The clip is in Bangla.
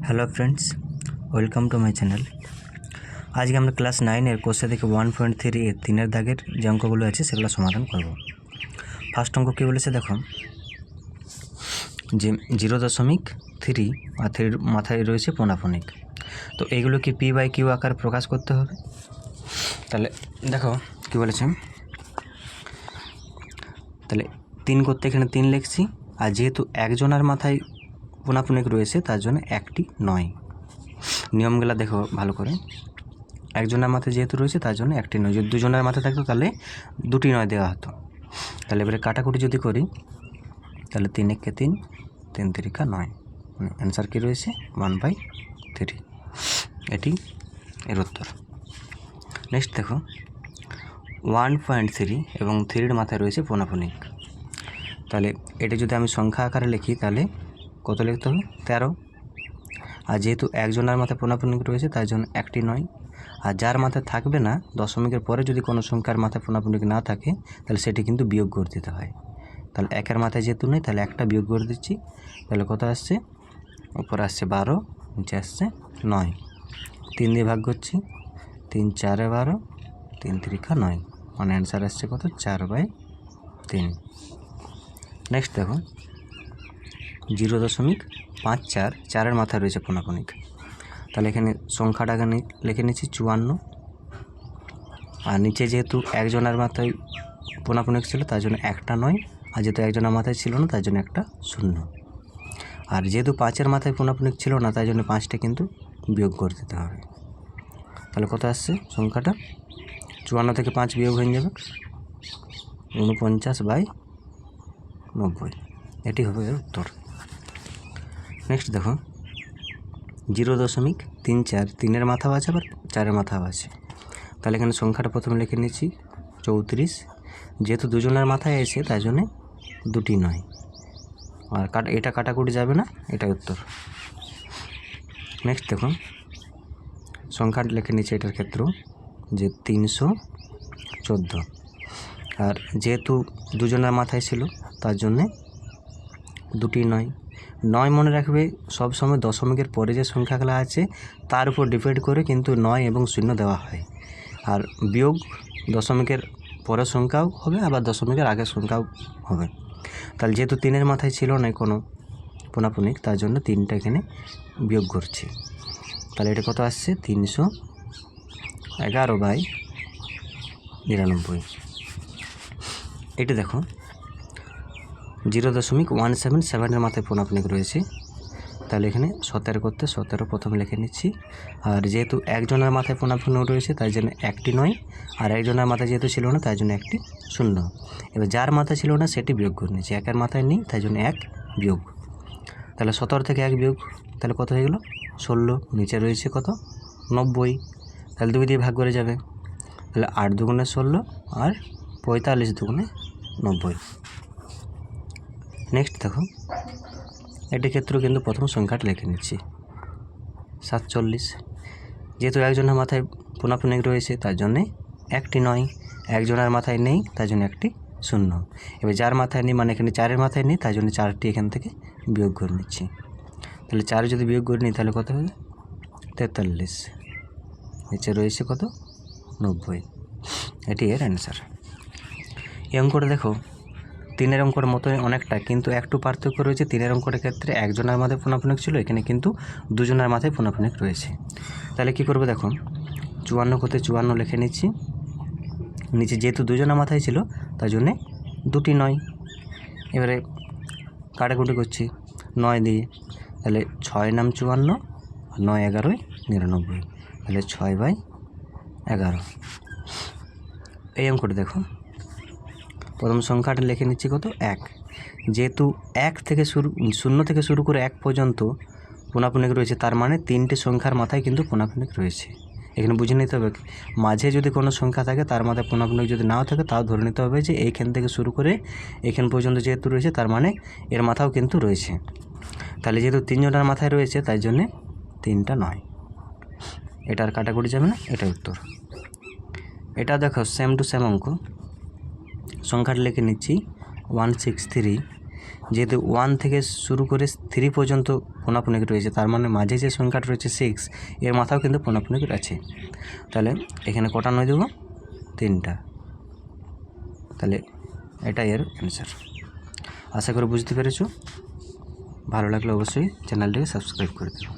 Hello friends, welcome to my channel. আজকে আমরা ক্লাস 9-এর কোষে থেকে 1.3 এর 3-এর দাগের যে অঙ্কগুলো আছে সেগুলো সমাধান করব। ফার্স্ট অঙ্ক কী বলেছে দেখো, যে 0.3 আর 3 মাথায় রয়েছে পৌনাপনিক। তো এইগুলো কি P/Q আকার প্রকাশ করতে হবে। তাহলে দেখো কী বলেছে, তাহলে 3 করতে এখানে 3 লিখছি, আর যেহেতু একজনের মাথায় পৌনাপনিক রয়েছে তার জন্য একটি নয়। নিয়মগুলো দেখো ভালো করে, একজনের মাথায় যেহেতু রয়েছে তার জন্য একটি নয়। যদি দুজনের মাথায় থাকতো তাহলে দুটি নয় দেওয়া হতো। তাহলে এবারে কাটাকুটি যদি করি তাহলে 3 একে 3, 3 3 9, মানে অ্যান্সার কী রয়েছে 1/3। এটি এর উত্তর। নেক্সট দেখো 1.3 এবং 3-এর মাথায় রয়েছে পৌনাপনিক। তাহলে এটা যদি আমি সংখ্যা আকারে লিখি তাহলে কত লিখতে হবে 13। আর যেহেতু একজনের মাথায় পৌনাপনিক রয়েছে তার জন্য একটি নয়। আর যার মাথায় থাকবে না, দশমিকের পরে যদি কোনো সংখ্যার মাথায় পৌনাপনিক না থাকে তাহলে সেটি কিন্তু বিয়োগ করে দিতে হয়। তাহলে একের মাথায় যেহেতু নেই তাহলে একটা বিয়োগ করে দিচ্ছি। তাহলে কত আসছে, উপরে আসছে 12, নিচে আসছে 9। 3 দিয়ে ভাগ করছি, 3 4 12, 3 3 9, মানে অ্যান্সার আসছে কত 4/3। নেক্সট দেখো 0.54, 4-এর মাথায় রয়েছে পৌনাপনিক। তাহলে এখানে সংখ্যাটাকে লিখে নিচ্ছি 54। আর নিচে যেহেতু একজনের মাথায় পৌনাপনিক ছিল তার জন্য একটা নয়, আর যেহেতু একজনের মাথায় ছিল না তার জন্য একটা 0। আর যেহেতু 5-এর মাথায় পৌনাপনিক ছিল না তাই জন্য 5টা কিন্তু বিয়োগ করে দিতে হবে। তাহলে কত আসছে সংখ্যাটা, 54 থেকে 5 বিয়োগ হয়ে যাবে 49/90। এটি হবে এর উত্তর। নেক্সট দেখো 0.34, 3-এর মাথাও আছে আবার 4-এর মাথাও আছে। তাহলে এখানে সংখ্যাটা প্রথমে লিখে নিচ্ছি 34। যেহেতু দুজনের মাথায় এসে তাই জন্যে দুটি নয়, আর এটা কাটাকুটি যাবে না, এটাই উত্তর। নেক্সট দেখো সংখ্যাটা লিখে নিচ্ছি এটার ক্ষেত্রেও যে 314। আর যেহেতু দুজনের মাথায় ছিল তার জন্যে দুটি নয়। মনে রাখবে সবসময় দশমিকের পরে যে সংখ্যাগুলো আছে তার উপর ডিপেন্ড করে কিন্তু 9 এবং 0 দেওয়া হয়। আর বিয়োগ দশমিকের পরের সংখ্যাও হবে, আবার দশমিকের আগের সংখ্যাও হবে। তাহলে যেহেতু 3-এর মাথায় ছিল না কোনো পৌনাপনিক তার জন্য 3টা এখানে বিয়োগ করছি। তাহলে এটা কত আসছে 311/99। এটা দেখো 0.177, মাথায় পৌনাপনিক রয়েছে। তাহলে এখানে 17 করতে 17 প্রথমে লিখে নিচ্ছি। আর যেহেতু একজনের মাথায় পৌনাপনিক রয়েছে তাই জন্য একটি নয়, আর একজনের মাথায় যেহেতু ছিল না তাই জন্য একটি 0। এবার যার মাথায় ছিল না সেটি বিয়োগ করে নিচ্ছি, একের মাথায় নেই তাই জন্য 1 বিয়োগ। তাহলে 17 থেকে 1 বিয়োগ, তাহলে কত হয়ে গেল 16। নিচে রয়েছে কত 90, তাহলে 2 দিয়ে ভাগ করে যাবে। তাহলে 8 দুগুণে 16 আর 45 দুগুণে 90। নেক্সট দেখো এটির ক্ষেত্রেও কিন্তু প্রথম সংখ্যাটা লিখে নিচ্ছি 47। যেহেতু একজনের মাথায় পৌনাপনিক রয়েছে তার জন্যে একটি নয়, একজনের মাথায় নেই তার জন্য একটি 0। এবার যার মাথায় নেই মানে এখানে 4-এর মাথায় নেই তাই জন্য 4টি এখান থেকে বিয়োগ করে নিচ্ছি। তাহলে 4 যদি বিয়োগ করে নিই তাহলে কত হবে 43। নিচে রয়েছে কত 90। এটি এর অ্যান্সার। এই অঙ্কটা দেখো 3-এর অঙ্কের মতোই অনেকটা, কিন্তু একটু পার্থক্য রয়েছে। 3-এর অঙ্কের ক্ষেত্রে একজনের মাথায় পৌনাপনিক ছিল, এখানে কিন্তু দুজনের মাথায় পৌনাপনিক রয়েছে। তাহলে কী করবো দেখো 54 করতে 54 লিখে নিচ্ছি। নিচে যেহেতু দুজনের মাথায় ছিল তার জন্যে দুটি নয়। এবারে কাটাকুটি করছি 9 দিয়ে, তাহলে 6 নাম 54, 9 11 99, তাহলে 6/11। এই অঙ্কটা দেখো প্রথম সংখ্যাটা লিখে নিচ্ছি কত 1। যেহেতু 0 থেকে শুরু করে 1 পর্যন্ত পৌনাপনিক রয়েছে তার মানে 3টে সংখ্যার মাথায় কিন্তু পৌনাপনিক রয়েছে। এখানে বুঝে নিতে হবে মাঝে যদি কোনো সংখ্যা থাকে তার মাথায় পৌনাপনিক যদি নাও থাকে তাও ধরে নিতে হবে যে এইখান থেকে শুরু করে এখান পর্যন্ত যেহেতু রয়েছে তার মানে এর মাথাও কিন্তু রয়েছে। তাহলে যেহেতু 3 জনের মাথায় রয়েছে তাই জন্যে 3টা নয়। এটা আর কাটাকুটি যাবে না, এটা উত্তর। এটা দেখো সেম টু সেম অঙ্ক। সংখ্যাটা লিখে নিচ্ছি 163। যেহেতু 1 থেকে শুরু করে 3 পর্যন্ত পোনাপুনিক রয়েছে, তার মানে মাঝে যে সংখ্যাটা রয়েছে 6, এর মাথাও কিন্তু পোনাপুনিক আছে। তাহলে এখানে কটা 9 দেবো? 3টা। তাহলে এটা এর অ্যান্সার। আশা করি বুঝতে পেরেছো। ভালো লাগলে অবশ্যই চ্যানেলটিকে সাবস্ক্রাইব করে দেবো।